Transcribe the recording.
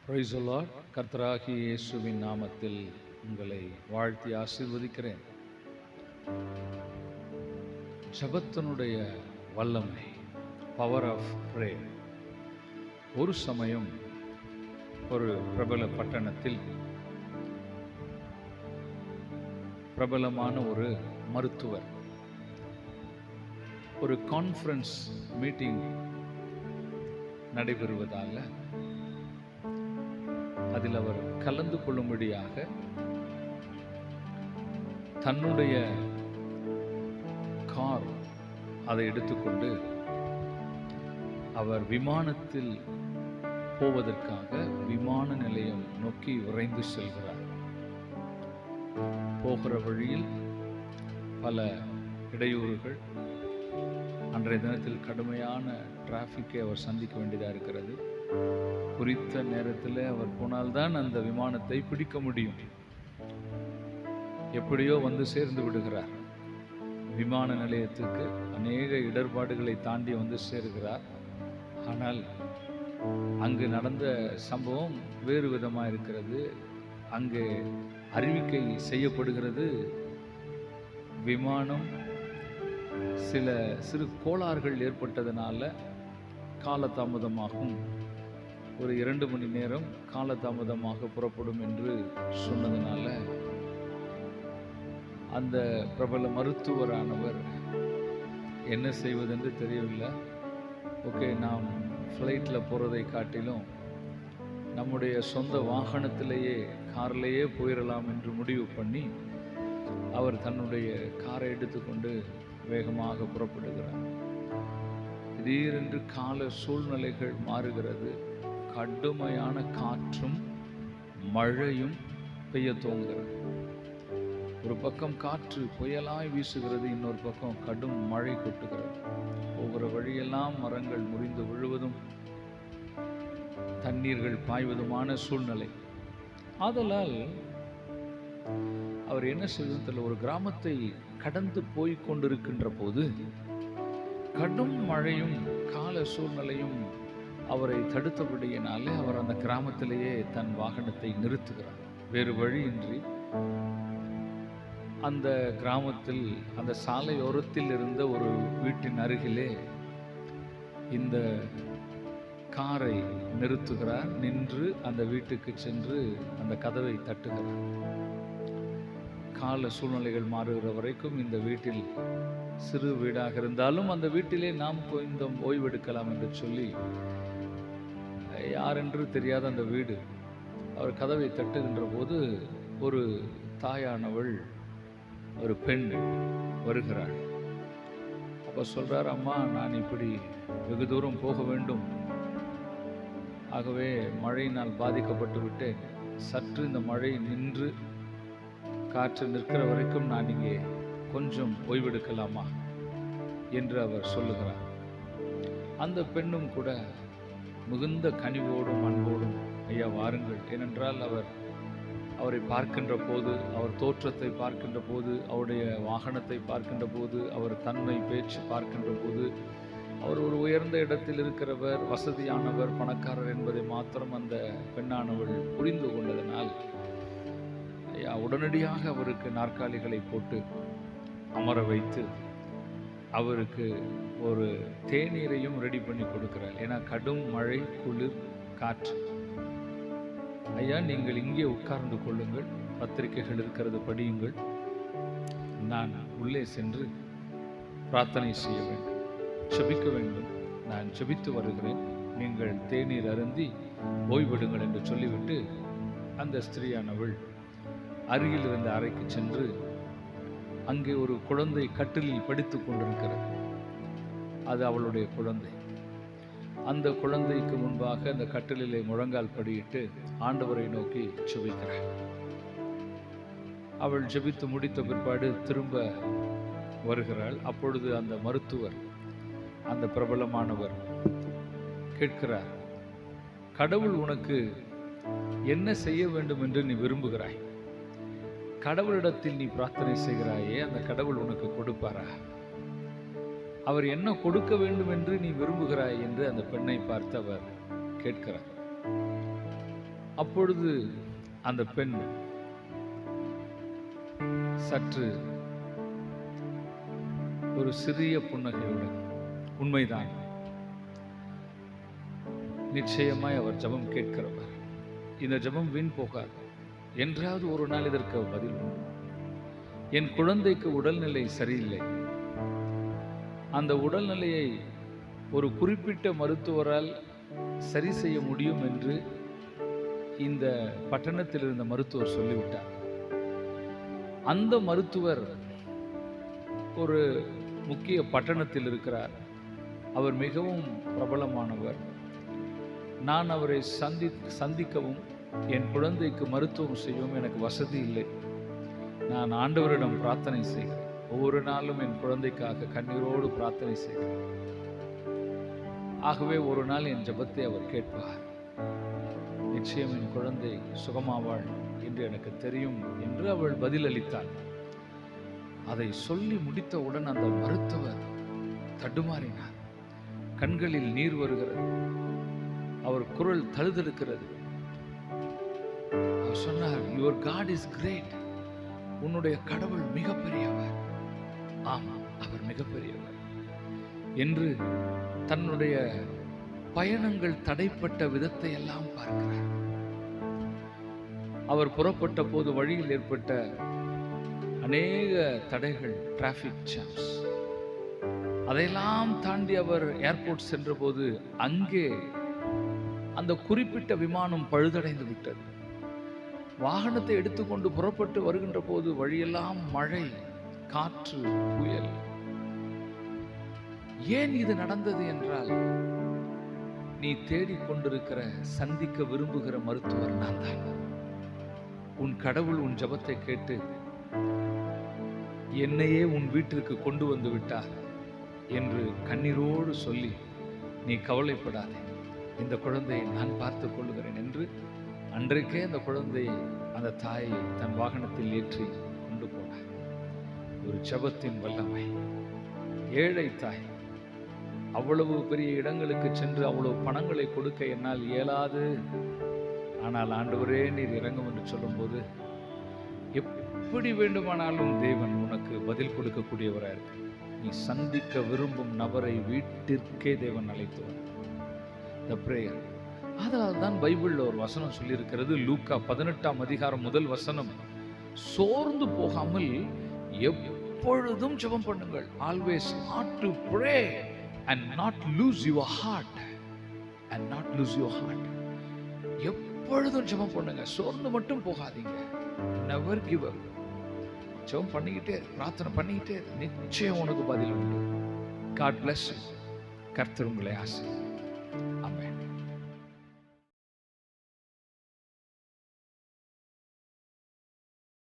Praise the Lord. கர்த்தராகிய இயேசுவின் நாமத்தில் உங்களை வாழ்த்தி ஆசீர்வதிக்கிறேன். ஜெபத்தினுடைய வல்லமை, பவர் ஆஃப் பிரேயர். ஒரு சமயம் ஒரு பிரபல பட்டணத்தில் பிரபலமான ஒரு மருத்துவர் ஒரு கான்ஃபரன்ஸ் மீட்டிங் நடைபெறுவதால் அதில் அவர் கலந்து கொள்ளும்படியாக தன்னுடைய கார் அதை எடுத்துக்கொண்டு அவர் விமானத்தில் போவதற்காக விமான நிலையம் நோக்கி விரைந்து செல்கிறார். போகிற வழியில் பல இடையூறுகள், அன்றைய தினத்தில் கடுமையான டிராஃபிக்கை அவர் சந்திக்க வேண்டியதாக இருக்கிறது. குறித்த நேரத்தில் அவர் போனால்தான் அந்த விமானத்தை பிடிக்க முடியும். எப்படியோ வந்து சேர்ந்து விடுகிறார். விமான நிலையத்துக்கு அநேக இடர்பாடுகளை தாண்டி வந்து சேர்கிறார். ஆனால் அங்கு நடந்த சம்பவம் வேறு விதமாக இருக்கிறது. அங்கு அறிவிக்கை செய்யப்படுகிறது, விமானம் சில சிறு கோளாறுகள் ஏற்பட்டதனால காலதாமதமாகும், ஒரு 2 மணி நேரம் காலதாமதமாக புறப்படும் என்று சொன்னதுனால அந்த பிரபல மருத்துவரானவர் என்ன செய்வதென்று தெரியவில்லை. ஓகே, நாம் ஃப்ளைட்டில் போகிறதை காட்டிலும் நம்முடைய சொந்த வாகனத்திலேயே கார்லேயே போயிடலாம் என்று முடிவு பண்ணி அவர் தன்னுடைய காரை எடுத்துக்கொண்டு வேகமாக புறப்படுகிறார். திடீரென்று கால சூழ்நிலைகள் மாறுகிறது. கடுமையான காற்றும் மழையும் பெய்ய துவங்குகிறது. ஒரு பக்கம் காற்று புயலாய் வீசுகிறது, இன்னொரு பக்கம் கடும் மழை கொட்டுகிறது. ஒவ்வொரு வழியெல்லாம் மரங்கள் முறிந்து விழுவதும் தண்ணீர்கள் பாய்வதுமான சூழ்நிலை. ஆதலால் அவர் என்ன செய்வதில் ஒரு கிராமத்தை கடந்து போய் கொண்டிருக்கின்ற போது கடும் மழையும் கால சூழ்நிலையும் அவரை தடுத்தபடியினாலே அவர் அந்த கிராமத்திலேயே தன் வாகனத்தை நிறுத்துகிறார். வேறு வழியின்றி அந்த கிராமத்தில் அந்த சாலையோரத்தில் இருந்த ஒரு வீட்டின் அருகிலே இந்த காரை நிறுத்துகிறார். நின்று அந்த வீட்டுக்கு சென்று அந்த கதவை தட்டுகிறார். கால சூழ்நிலைகள் மாறுகிற வரைக்கும் இந்த வீட்டில், சிறு வீடாக இருந்தாலும் அந்த வீட்டிலே நாம் கொஞ்சம் ஓய்வெடுக்கலாம் என்று சொல்லி, யாரென்று தெரியாத அந்த வீடு. அவர் கதவை தட்டுகின்ற போது ஒரு தாயானவள், ஒரு பெண் வருகிறாள். அப்போ சொல்றார், அம்மா, நான் இப்படி வெகு தூரம் போக வேண்டும், ஆகவே மழையினால் பாதிக்கப்பட்டு விட்டேன். சற்று இந்த மழை நின்று காற்று நிற்கிற வரைக்கும் நான் இங்கே கொஞ்சம் ஓய்வெடுக்கலாமா என்று அவர் சொல்லுகிறார். அந்த பெண்ணும் கூட மிகுந்த கனிவோடும் அன்போடும், ஐயா வாருங்கள், ஏனென்றால் அவரை பார்க்கின்ற போது, அவர் தோற்றத்தை பார்க்கின்ற போது, அவருடைய வாகனத்தை பார்க்கின்ற போது, அவர் தன்மை பேச்சு பார்க்கின்ற போது, அவர் ஒரு உயர்ந்த இடத்தில் இருக்கிறவர், வசதியானவர், பணக்காரர் என்பதை மாத்திரம் அந்த பெண்ணானவள் புரிந்து கொண்டதனால் ஐயா உடனடியாக அவருக்கு நாற்காலிகளை போட்டு அமர வைத்து அவருக்கு ஒரு தேநீரையும் ரெடி பண்ணி கொடுக்கிறார். ஏன்னா கடும் மழை, குளிர், காற்று. ஐயா, நீங்கள் இங்கே உட்கார்ந்து கொள்ளுங்கள், பத்திரிகைகள் இருக்கிறது, படியுங்கள், நான் உள்ளே சென்று பிரார்த்தனை செய்ய வேண்டும், ஜெபிக்க வேண்டும், நான் ஜெபித்து வருகிறேன், நீங்கள் தேநீர் அருந்தி ஓய்வெடுங்கள் என்று சொல்லிவிட்டு அந்த ஸ்திரீயானவள் அருகில் இருந்த அறைக்கு சென்று அங்கே ஒரு குழந்தை கட்டிலில் படித்து கொண்டிருக்கிறது. அது அவளுடைய குழந்தை. அந்த குழந்தைக்கு முன்பாக அந்த கட்டிலே முழங்கால் படியிட்டு ஆண்டவரை நோக்கி ஜெபிக்கிறாள். அவள் ஜெபித்து முடித்த பிற்பாடு திரும்ப வருகிறாள். அப்பொழுது அந்த மருத்துவர், அந்த பிரபலமானவர் கேட்கிறார், கடவுள் உனக்கு என்ன செய்ய வேண்டும் என்று நீ விரும்புகிறாய்? கடவுளிடத்தில் நீ பிரார்த்தனை செய்கிறாயே, அந்த கடவுள் உனக்கு கொடுப்பாரா? அவர் என்ன கொடுக்க வேண்டும் என்று நீ விரும்புகிறாய் என்று அந்த பெண்ணை பார்த்து அவர் கேட்கிறார். அப்பொழுது அந்த பெண் சற்று ஒரு சிறிய புன்னகையுடன், உண்மைதான், நிச்சயமாய் அவர் ஜெபம் கேட்கிறவர், இந்த ஜெபம் வீண் போகாது, என்றாவது ஒரு நாள் இதற்கு பதில் உண்டு. என் குழந்தைக்கு உடல்நிலை சரியில்லை, அந்த உடல்நிலையை ஒரு குறிப்பிட்ட மருத்துவரால் சரி செய்ய முடியும் என்று இந்த பட்டணத்தில் இருந்த மருத்துவர் சொல்லிவிட்டார். அந்த மருத்துவர் ஒரு முக்கிய பட்டணத்தில் இருக்கிறார், அவர் மிகவும் பிரபலமானவர். நான் அவரை சந்திக்கவும் என் குழந்தைக்கு மருத்துவம் செய்யவும் எனக்கு வசதி இல்லை. நான் ஆண்டவரிடம் பிரார்த்தனை செய்கிறேன், ஒவ்வொரு நாளும் என் குழந்தைக்காக கண்ணீரோடு பிரார்த்தனை செய்கிறேன். ஆகவே ஒரு நாள் என் ஜெபத்தை அவர் கேட்பார், நிச்சயம் என் குழந்தை சுகமாவாள் என்று எனக்கு தெரியும் என்று அவள் பதிலளித்தாள். அதை சொல்லி முடித்தவுடன் அந்த மருத்துவர் தடுமாறினார், கண்களில் நீர் வருகிறது, அவர் குரல் தழுதெடுக்கிறது. அவர் சொன்னார், யுவர் காட் இஸ் கிரேட், உன்னுடைய கடவுள் மிகப்பெரியவர். ஆமாம், அவர் மிகப்பெரியவர் என்று தன்னுடைய பயணங்கள் தடைப்பட்ட விதத்தை எல்லாம் பார்க்கிறார். அவர் புறப்பட்ட போது வழியில் ஏற்பட்ட அநேக தடைகள், டிராபிக் ஜாம்ஸ், அதையெல்லாம் தாண்டி அவர் ஏர்போர்ட் சென்ற போது அங்கே அந்த குறிப்பிட்ட விமானம் பழுதடைந்து விட்டது. வாகனத்தை எடுத்துக்கொண்டு புறப்பட்டு வருகின்ற போது வழியெல்லாம் மழை, காற்று, புயல். ஏன் இது நடந்தது என்றால், நீ தேடிக்கொண்டிருக்கிற, சந்திக்க விரும்புகிற மருத்துவர் நான் தான். உன் கடவுள் உன் ஜெபத்தை கேட்டு என்னையே உன் வீட்டிற்கு கொண்டு வந்து விட்டார் என்று கண்ணீரோடு சொல்லி, நீ கவலைப்படாதே, இந்த குழந்தையை நான் பார்த்துக் கொள்கிறேன் என்று அன்றைக்கே அந்த குழந்தையை, அந்த தாயை தன் வாகனத்தில் ஏற்றி கொண்டு போனார். ஒரு ஜெபத்தின் வல்லமை. ஏழை தாய், அவ்வளவு பெரிய இடங்களுக்கு சென்று அவ்வளவு பணங்களை கொடுக்க என்னால் இயலாது, ஆனால் ஆண்டவரே நீர் இறங்கும் என்று சொல்லும்போது, எப்படி வேண்டுமானாலும் தேவன் உனக்கு பதில் கொடுக்கக்கூடியவராக இருக்கு. நீ சந்திக்க விரும்பும் நபரை வீட்டிற்கே தேவன் அழைத்து வர. The prayer. அதனால் தான் பைபிள்ல ஒரு வசனம் சொல்லியிருக்கிறது, லூக்கா 18ஆம் அதிகாரம் 1 வசனம், சோர்ந்து போகாமல் எப்பொழுதும் ஜெபம் பண்ணுங்கள். Always not to pray and not lose your heart and not lose your heart. எப்பொழுதும் ஜெபம் பண்ணுங்க, சோர்ந்து மட்டும் போகாதீங்க. Never give up. ஜெபம் பண்ணிக்கிட்டே, பிரார்த்தனை பண்ணிக்கிட்டே, நிச்சயம் உனக்கு பதில் உண்டு. God bless you. கர்த்தர் உங்களை ஆசீர்வதிப்பார்.